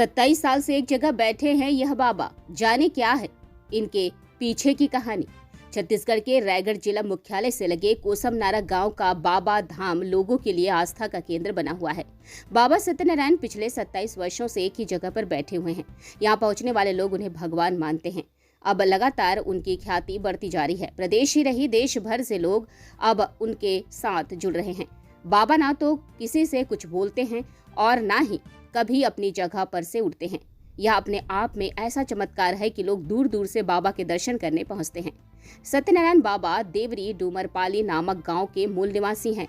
27 साल से एक जगह बैठे हैं यह बाबा, जाने क्या है इनके पीछे की कहानी। छत्तीसगढ़ के रायगढ़ जिला मुख्यालय से लगे कोसमनारा गांव का बाबा धाम लोगों के लिए आस्था का केंद्र बना हुआ है। बाबा सत्यनारायण पिछले 27 वर्षों से एक ही जगह पर बैठे हुए हैं। यहाँ पहुंचने वाले लोग उन्हें भगवान मानते हैं। अब लगातार उनकी ख्याति बढ़ती जा रही है। प्रदेश ही रही देश भर से लोग अब उनके साथ जुड़ रहे हैं। बाबा ना तो किसी से कुछ बोलते हैं और ना ही कभी अपनी जगह पर से उठते हैं। यह अपने आप में ऐसा चमत्कार है कि लोग दूर दूर से बाबा के दर्शन करने पहुंचते हैं। सत्यनारायण बाबा देवरी डूमरपाली नामक गांव के मूल निवासी हैं।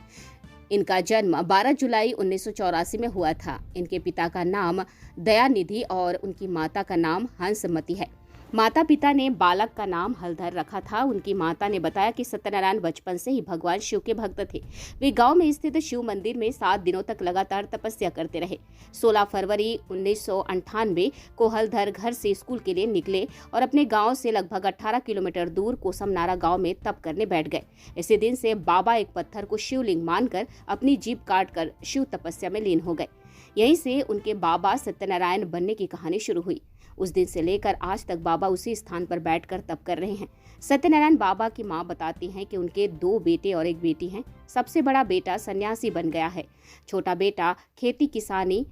इनका जन्म 12 जुलाई 1984 में हुआ था। इनके पिता का नाम दयानिधि और उनकी माता का नाम हंसमती है। माता पिता ने बालक का नाम हलधर रखा था। उनकी माता ने बताया कि सत्यनारायण बचपन से ही भगवान शिव के भक्त थे। वे गांव में स्थित शिव मंदिर में 7 दिनों तक लगातार तपस्या करते रहे। 16 फरवरी 1998 को हलधर घर से स्कूल के लिए निकले और अपने गांव से लगभग 18 किलोमीटर दूर कोसमनारा गांव में तप करने बैठ गए। इसी दिन से बाबा एक पत्थर को शिवलिंग मानकर अपनी जीभ काटकर शिव तपस्या में लीन हो गए। यहीं से उनके बाबा सत्यनारायण बनने की कहानी शुरू हुई। उस दिन से लेकर आज तक बाबा उसी स्थान पर बैठकर तप कर रहे हैं। सत्यनारायण बाबा की मां बताती हैं कि उनके 2 बेटे और एक बेटी हैं। सबसे बड़ा बेटा सन्यासी बन गया है। छोटा बेटा खेती किसानी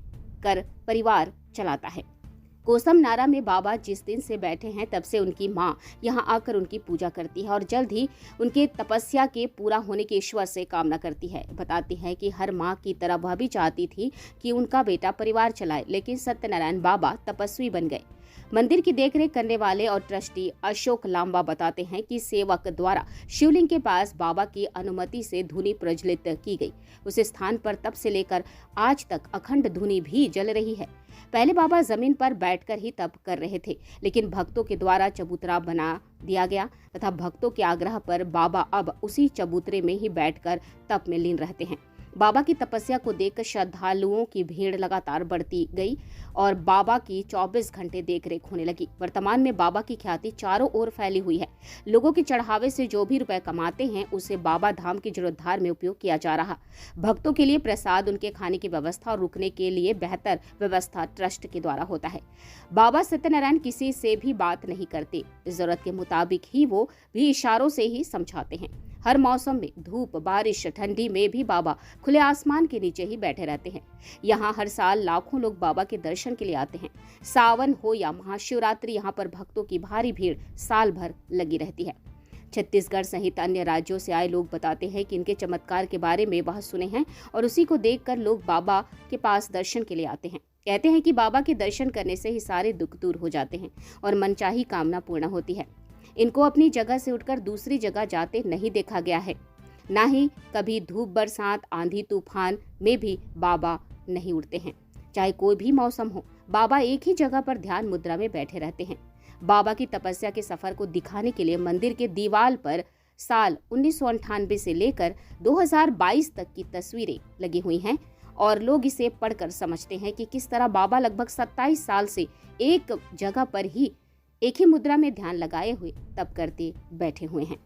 कर परिवार चलाता है। कोसमनारा में बाबा जिस दिन से बैठे हैं तब से उनकी मां यहां आकर उनकी पूजा करती है और जल्द ही उनके तपस्या के पूरा होने की ईश्वर से कामना करती है। बताती है कि हर मां की तरह वह भी चाहती थी कि उनका बेटा परिवार चलाए, लेकिन सत्यनारायण बाबा तपस्वी बन गए। मंदिर की देखरेख करने वाले और ट्रस्टी अशोक लांबा बताते हैं कि सेवक द्वारा शिवलिंग के पास बाबा की अनुमति से धुनी प्रज्वलित की गई। उस स्थान पर तब से लेकर आज तक अखंड धुनी भी जल रही है। पहले बाबा जमीन पर बैठकर ही तप कर रहे थे, लेकिन भक्तों के द्वारा चबूतरा बना दिया गया तथा भक्तों के आग्रह पर बाबा अब उसी चबूतरे में ही बैठकर तप में लीन रहते हैं। बाबा की तपस्या को देखकर श्रद्धालुओं की भीड़ लगातार बढ़ती गई और बाबा की 24 घंटे देखरेख होने लगी। वर्तमान में बाबा की ख्याति चारों ओर फैली हुई है। लोगों के चढ़ावे से जो भी रुपए कमाते हैं उसे बाबा धाम की जीर्णोद्धार में उपयोग किया जा रहा। भक्तों के लिए प्रसाद, उनके खाने की व्यवस्था और रुकने के लिए बेहतर व्यवस्था ट्रस्ट के द्वारा होता है। बाबा सत्यनारायण किसी से भी बात नहीं करते। जरूरत के मुताबिक ही वो भी इशारों से ही समझाते हैं। हर मौसम में धूप, बारिश, ठंडी में भी बाबा खुले आसमान के नीचे ही बैठे रहते हैं। यहाँ हर साल लाखों लोग बाबा के दर्शन के लिए आते हैं। सावन हो या महाशिवरात्रि, यहाँ पर भक्तों की भारी भीड़ साल भर लगी रहती है। छत्तीसगढ़ सहित अन्य राज्यों से आए लोग बताते हैं कि इनके चमत्कार के बारे में वह सुने हैं और उसी को देखकर लोग बाबा के पास दर्शन के लिए आते हैं। कहते हैं कि बाबा के दर्शन करने से ही सारे दुख दूर हो जाते हैं और मनचाही कामना पूर्ण होती है। इनको अपनी जगह से उठकर दूसरी जगह जाते नहीं देखा गया है। ना ही कभी धूप, बरसात, आंधी, तूफान में भी बाबा नहीं उठते हैं। चाहे कोई भी मौसम हो, बाबा एक ही जगह पर ध्यान मुद्रा में बैठे रहते हैं। बाबा की तपस्या के सफर को दिखाने के लिए मंदिर के दीवार पर साल 1998 से लेकर 2022 तक की तस्वीरें लगी हुई हैं और लोग इसे पढ़कर समझते हैं कि किस तरह बाबा लगभग 27 साल से एक जगह पर ही एक ही मुद्रा में ध्यान लगाए हुए तप करते बैठे हुए हैं।